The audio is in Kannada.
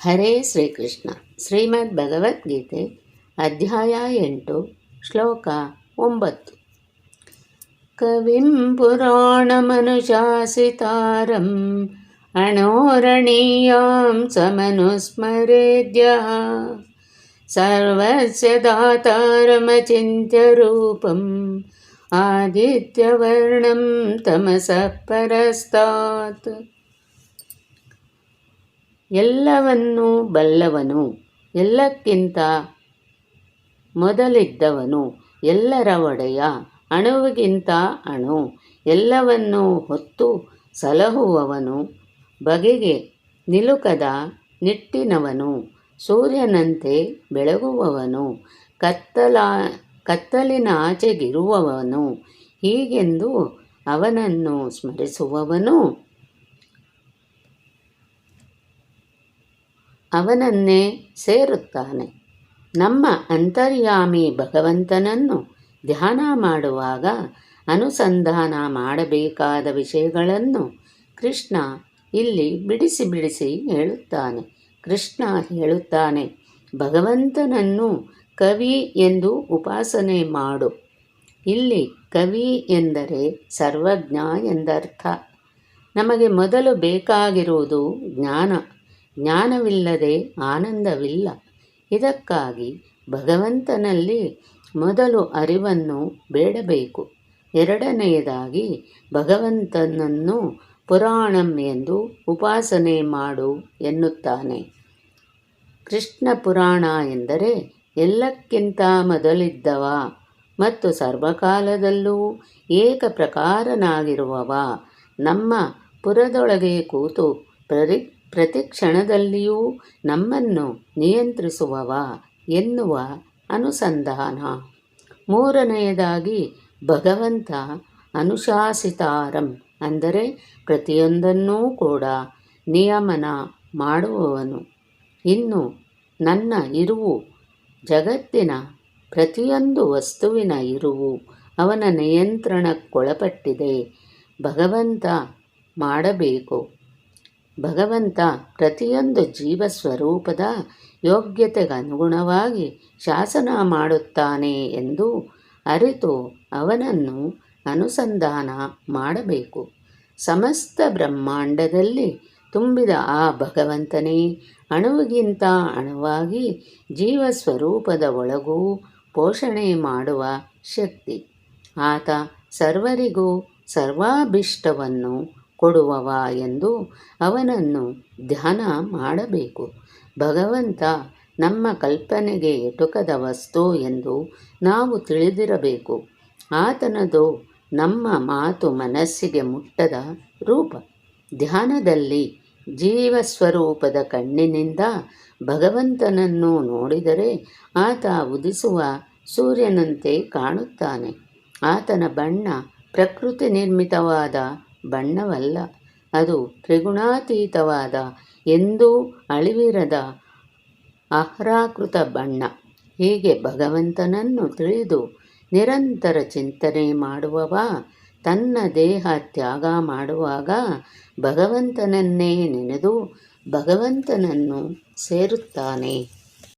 ಹರೇ ಶ್ರೀಕೃಷ್ಣ. ಶ್ರೀಮದ್ ಭಗವದ್ಗೀತೆ ಅಧ್ಯಾಯ 8 ಶ್ಲೋಕ 9. ಕವಿಂ ಪುರಾಣಮನುಶಾಸಿತಾರಂ ಅಣೋರಣೀಯಾಂ ಸಮನುಸ್ಮರೇದ್ಯಃ ಸರ್ವಸ್ಯ ದಾತಾರಮಚಿಂತ್ಯ ರೂಪಂ ಆದಿತ್ಯವರ್ಣಂ ತಮಸಃ ಪರಸ್ತಾತ್. ಎಲ್ಲವನ್ನೂ ಬಲ್ಲವನು, ಎಲ್ಲಕ್ಕಿಂತ ಮೊದಲಿದ್ದವನು, ಎಲ್ಲರ ಒಡೆಯ, ಅಣುವಿಗಿಂತ ಅಣು, ಎಲ್ಲವನ್ನೂ ಹೊತ್ತು ಸಲಹುವವನು, ಬಗೆಗೆ ನಿಲುಕದ ನಿಟ್ಟಿನವನು, ಸೂರ್ಯನಂತೆ ಬೆಳಗುವವನು, ಕತ್ತಲಿನಾಚೆಗಿರುವವನು, ಹೀಗೆಂದು ಅವನನ್ನು ಸ್ಮರಿಸುವವನು ಅವನನ್ನೇ ಸೇರುತ್ತಾನೆ. ನಮ್ಮ ಅಂತರ್ಯಾಮಿ ಭಗವಂತನನ್ನು ಧ್ಯಾನ ಮಾಡುವಾಗ ಅನುಸಂಧಾನ ಮಾಡಬೇಕಾದ ವಿಷಯಗಳನ್ನು ಕೃಷ್ಣ ಇಲ್ಲಿ ಬಿಡಿಸಿ ಬಿಡಿಸಿ ಹೇಳುತ್ತಾನೆ. ಕೃಷ್ಣ ಹೇಳುತ್ತಾನೆ, ಭಗವಂತನನ್ನು ಕವಿ ಎಂದು ಉಪಾಸನೆ ಮಾಡು. ಇಲ್ಲಿ ಕವಿ ಎಂದರೆ ಸರ್ವಜ್ಞ ಎಂದರ್ಥ. ನಮಗೆ ಮೊದಲು ಬೇಕಾಗಿರುವುದು ಜ್ಞಾನ. ಜ್ಞಾನವಿಲ್ಲದೆ ಆನಂದವಿಲ್ಲ. ಇದಕ್ಕಾಗಿ ಭಗವಂತನಲ್ಲಿ ಮೊದಲು ಅರಿವನ್ನು ಬೇಡಬೇಕು. ಎರಡನೆಯದಾಗಿ ಭಗವಂತನನ್ನು ಪುರಾಣಂ ಎಂದು ಉಪಾಸನೆ ಮಾಡು ಎನ್ನುತ್ತಾನೆ. ಕೃಷ್ಣ ಪುರಾಣ ಎಂದರೆ ಎಲ್ಲಕ್ಕಿಂತ ಮೊದಲಿದ್ದವ ಮತ್ತು ಸರ್ವಕಾಲದಲ್ಲೂ ಏಕಪ್ರಕಾರನಾಗಿರುವವ, ನಮ್ಮ ಪುರದೊಳಗೆ ಕೂತು ಪ್ರತಿ ಕ್ಷಣದಲ್ಲಿಯೂ ನಮ್ಮನ್ನು ನಿಯಂತ್ರಿಸುವವ ಎನ್ನುವ ಅನುಸಂಧಾನ. ಮೂರನೆಯದಾಗಿ ಭಗವಂತ ಅನುಶಾಸಿತಾರಂ ಅಂದರೆ ಪ್ರತಿಯೊಂದನ್ನೂ ಕೂಡ ನಿಯಮನ ಮಾಡುವವನು. ಇನ್ನು ನನ್ನ ಇರುವು, ಜಗತ್ತಿನ ಪ್ರತಿಯೊಂದು ವಸ್ತುವಿನ ಇರುವು ಅವನ ನಿಯಂತ್ರಣಕ್ಕೊಳಪಟ್ಟಿದೆ. ಭಗವಂತ ಮಾಡಬೇಕು. ಭಗವಂತ ಪ್ರತಿಯೊಂದು ಜೀವಸ್ವರೂಪದ ಯೋಗ್ಯತೆಗನುಗುಣವಾಗಿ ಶಾಸನ ಮಾಡುತ್ತಾನೆ ಎಂದು ಅರಿತು ಅವನನ್ನು ಅನುಸಂಧಾನ ಮಾಡಬೇಕು. ಸಮಸ್ತ ಬ್ರಹ್ಮಾಂಡದಲ್ಲಿ ತುಂಬಿದ ಆ ಭಗವಂತನೇ ಅಣುವಿಗಿಂತ ಅಣುವಾಗಿ ಜೀವಸ್ವರೂಪದ ಒಳಗೂ ಪೋಷಣೆ ಮಾಡುವ ಶಕ್ತಿ. ಆತ ಸರ್ವರಿಗೂ ಸರ್ವಾಭೀಷ್ಟವನ್ನು ಕೊಡುವವ ಎಂದು ಅವನನ್ನು ಧ್ಯಾನ ಮಾಡಬೇಕು. ಭಗವಂತ ನಮ್ಮ ಕಲ್ಪನೆಗೆ ಎಟುಕದ ವಸ್ತು ಎಂದು ನಾವು ತಿಳಿದಿರಬೇಕು. ಆತನದು ನಮ್ಮ ಮಾತು ಮನಸ್ಸಿಗೆ ಮುಟ್ಟದ ರೂಪ. ಧ್ಯಾನದಲ್ಲಿ ಜೀವಸ್ವರೂಪದ ಕಣ್ಣಿನಿಂದ ಭಗವಂತನನ್ನು ನೋಡಿದರೆ ಆತ ಉದಿಸುವ ಸೂರ್ಯನಂತೆ ಕಾಣುತ್ತಾನೆ. ಆತನ ಬಣ್ಣ ಪ್ರಕೃತಿ ನಿರ್ಮಿತವಾದ ಬಣ್ಣವಲ್ಲ, ಅದು ತ್ರಿಗುಣಾತೀತವಾದ ಎಂದೂ ಅಳಿವಿರದ ಆಹ್ರಾಕೃತ ಬಣ್ಣ. ಹೀಗೆ ಭಗವಂತನನ್ನು ತಿಳಿದು ನಿರಂತರ ಚಿಂತನೆ ಮಾಡುವವ ತನ್ನ ದೇಹ ತ್ಯಾಗ ಮಾಡುವಾಗ ಭಗವಂತನನ್ನೇ ನೆನೆದು ಭಗವಂತನನ್ನು ಸೇರುತ್ತಾನೆ.